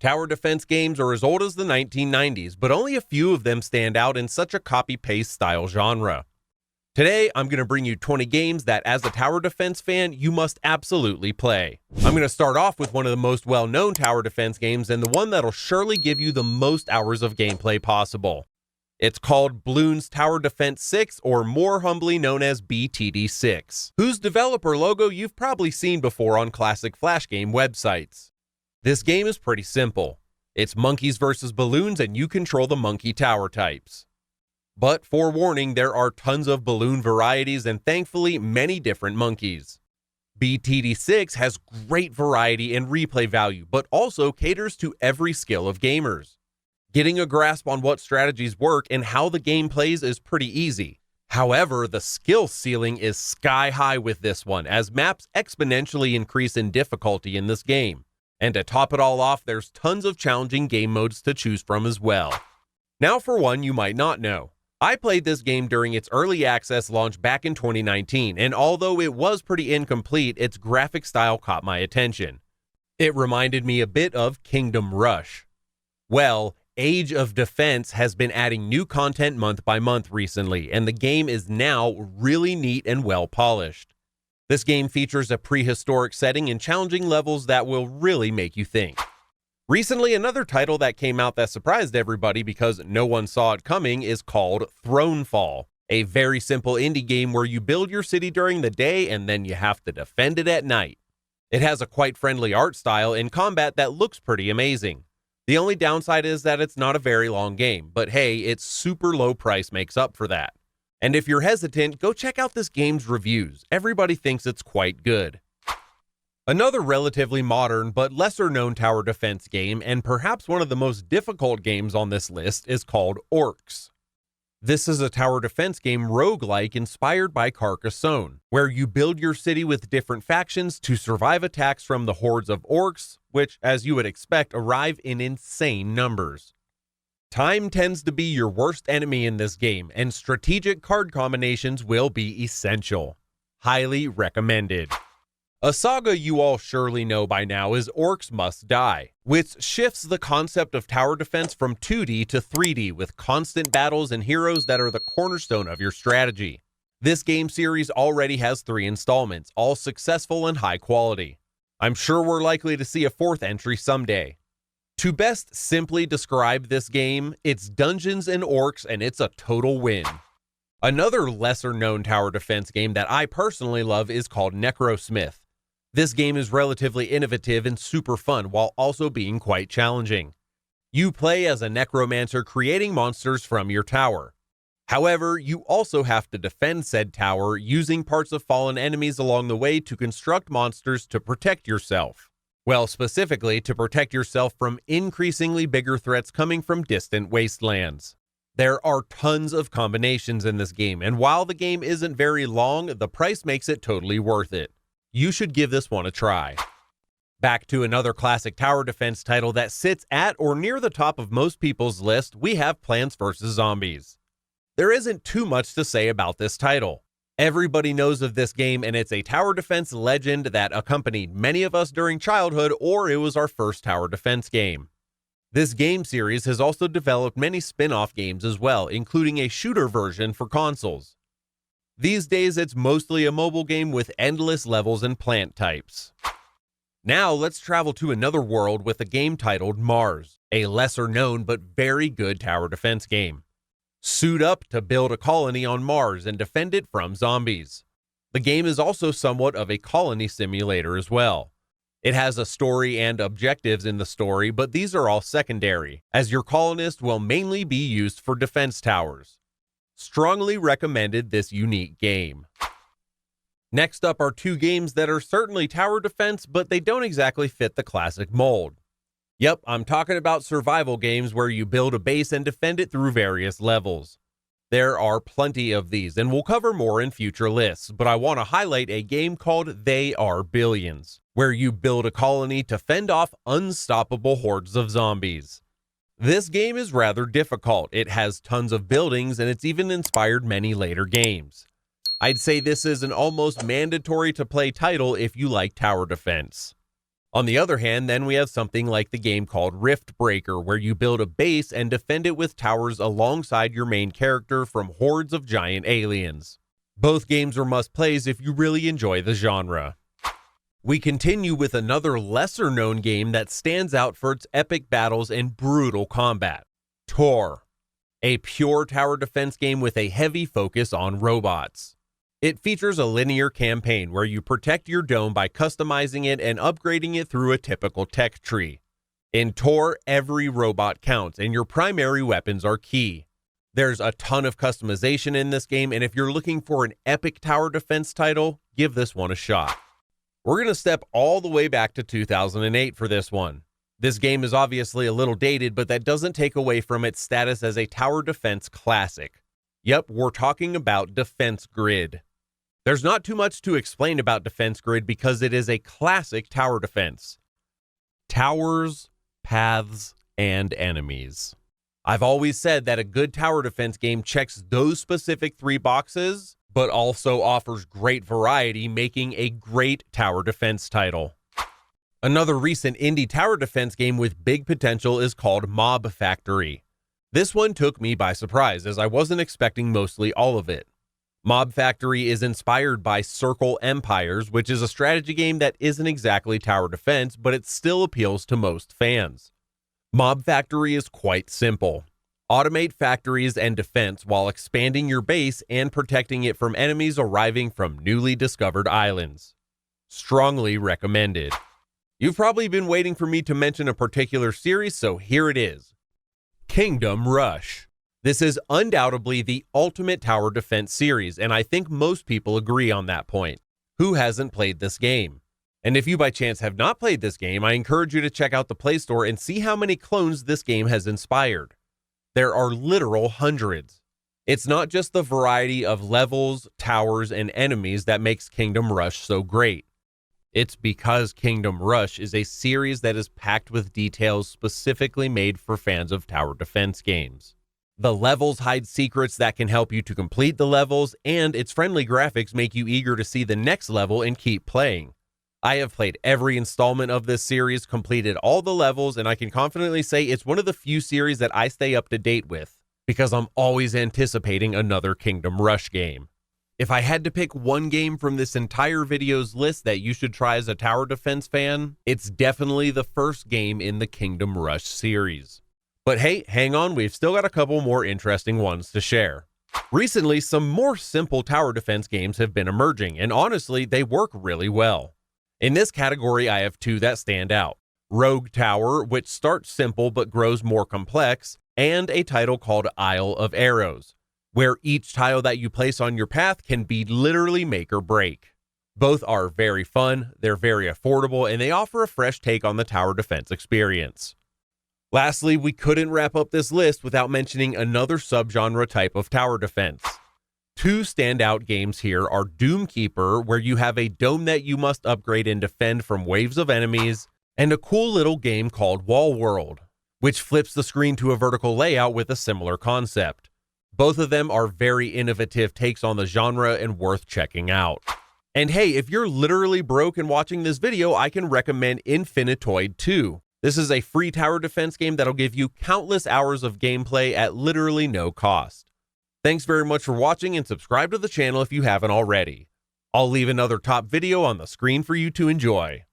Tower defense games are as old as the 1990s, but only a few of them stand out in such a copy-paste style genre. Today, I'm going to bring you 20 games that, as a tower defense fan, you must absolutely play. I'm going to start off with one of the most well-known tower defense games and the one that'll surely give you the most hours of gameplay possible. It's called Bloons Tower Defense 6, or more humbly known as BTD6, whose developer logo you've probably seen before on classic Flash game websites. This game is pretty simple. It's monkeys versus balloons and you control the monkey tower types. But forewarning, there are tons of balloon varieties and thankfully many different monkeys. BTD6 has great variety and replay value, but also caters to every skill of gamers. Getting a grasp on what strategies work and how the game plays is pretty easy. However, the skill ceiling is sky high with this one, as maps exponentially increase in difficulty in this game. And to top it all off, there's tons of challenging game modes to choose from as well. Now for one you might not know. I played this game during its early access launch back in 2019, and although it was pretty incomplete, its graphic style caught my attention. It reminded me a bit of Kingdom Rush. Well, Age of Defense has been adding new content month by month recently, and the game is now really neat and well polished. This game features a prehistoric setting and challenging levels that will really make you think. Recently, another title that came out that surprised everybody because no one saw it coming is called Thronefall, a very simple indie game where you build your city during the day and then you have to defend it at night. It has a quite friendly art style and combat that looks pretty amazing. The only downside is that it's not a very long game, but hey, its super low price makes up for that. And if you're hesitant, go check out this game's reviews. Everybody thinks it's quite good. Another relatively modern but lesser known tower defense game, and perhaps one of the most difficult games on this list, is called Orcs. This is a tower defense game roguelike inspired by Carcassonne, where you build your city with different factions to survive attacks from the hordes of orcs, which, as you would expect, arrive in insane numbers. Time tends to be your worst enemy in this game, and strategic card combinations will be essential. Highly recommended. A saga you all surely know by now is Orcs Must Die, which shifts the concept of tower defense from 2D to 3D with constant battles and heroes that are the cornerstone of your strategy. This game series already has 3 installments, all successful and high quality. I'm sure we're likely to see a 4th entry someday. To best simply describe this game, it's Dungeons and Orcs and it's a total win. Another lesser known tower defense game that I personally love is called Necrosmith. This game is relatively innovative and super fun while also being quite challenging. You play as a necromancer creating monsters from your tower. However, you also have to defend said tower using parts of fallen enemies along the way to construct monsters to protect yourself. Well, specifically to protect yourself from increasingly bigger threats coming from distant wastelands. There are tons of combinations in this game, and while the game isn't very long, the price makes it totally worth it. You should give this one a try. Back to another classic tower defense title that sits at or near the top of most people's list, we have Plants vs. Zombies. There isn't too much to say about this title. Everybody knows of this game, and it's a tower defense legend that accompanied many of us during childhood, or it was our first tower defense game. This game series has also developed many spin-off games as well, including a shooter version for consoles. These days, it's mostly a mobile game with endless levels and plant types. Now, let's travel to another world with a game titled Mars, a lesser known but very good tower defense game. Suit up to build a colony on Mars and defend it from zombies. The game is also somewhat of a colony simulator as well. It has a story and objectives in the story, but these are all secondary, as your colonist will mainly be used for defense towers. Strongly recommended this unique game. Next up are 2 games that are certainly tower defense, but they don't exactly fit the classic mold. Yep, I'm talking about survival games where you build a base and defend it through various levels. There are plenty of these, and we'll cover more in future lists, but I want to highlight a game called They Are Billions, where you build a colony to fend off unstoppable hordes of zombies. This game is rather difficult. It has tons of buildings, and it's even inspired many later games. I'd say this is an almost mandatory to play title if you like tower defense. On the other hand, then we have something like the game called Rift Breaker, where you build a base and defend it with towers alongside your main character from hordes of giant aliens. Both games are must-plays if you really enjoy the genre. We continue with another lesser-known game that stands out for its epic battles and brutal combat, Tor, a pure tower defense game with a heavy focus on robots. It features a linear campaign where you protect your dome by customizing it and upgrading it through a typical tech tree. In Tor, every robot counts, and your primary weapons are key. There's a ton of customization in this game, and if you're looking for an epic tower defense title, give this one a shot. We're going to step all the way back to 2008 for this one. This game is obviously a little dated, but that doesn't take away from its status as a tower defense classic. Yep, we're talking about Defense Grid. There's not too much to explain about Defense Grid because it is a classic tower defense. Towers, paths, and enemies. I've always said that a good tower defense game checks those specific 3 boxes, but also offers great variety, making a great tower defense title. Another recent indie tower defense game with big potential is called Mob Factory. This one took me by surprise, as I wasn't expecting mostly all of it. Mob Factory is inspired by Circle Empires, which is a strategy game that isn't exactly tower defense, but it still appeals to most fans. Mob Factory is quite simple. Automate factories and defense while expanding your base and protecting it from enemies arriving from newly discovered islands. Strongly recommended. You've probably been waiting for me to mention a particular series, so here it is. Kingdom Rush. This is undoubtedly the ultimate tower defense series, and I think most people agree on that point. Who hasn't played this game? And if you by chance have not played this game, I encourage you to check out the Play Store and see how many clones this game has inspired. There are literal hundreds. It's not just the variety of levels, towers, and enemies that makes Kingdom Rush so great. It's because Kingdom Rush is a series that is packed with details specifically made for fans of tower defense games. The levels hide secrets that can help you to complete the levels, and its friendly graphics make you eager to see the next level and keep playing. I have played every installment of this series, completed all the levels, and I can confidently say it's one of the few series that I stay up to date with, because I'm always anticipating another Kingdom Rush game. If I had to pick one game from this entire video's list that you should try as a tower defense fan, it's definitely the first game in the Kingdom Rush series. But hey, hang on, we've still got a couple more interesting ones to share. Recently, some more simple tower defense games have been emerging, and honestly, they work really well. In this category, I have 2 that stand out. Rogue Tower, which starts simple but grows more complex, and a title called Isle of Arrows, where each tile that you place on your path can be literally make or break. Both are very fun, they're very affordable, and they offer a fresh take on the tower defense experience. Lastly, we couldn't wrap up this list without mentioning another subgenre type of tower defense. 2 standout games here are Doomkeeper, where you have a dome that you must upgrade and defend from waves of enemies, and a cool little game called Wall World, which flips the screen to a vertical layout with a similar concept. Both of them are very innovative takes on the genre and worth checking out. And hey, if you're literally broke and watching this video, I can recommend Infinitoid 2. This is a free tower defense game that'll give you countless hours of gameplay at literally no cost. Thanks very much for watching, and subscribe to the channel if you haven't already. I'll leave another top video on the screen for you to enjoy.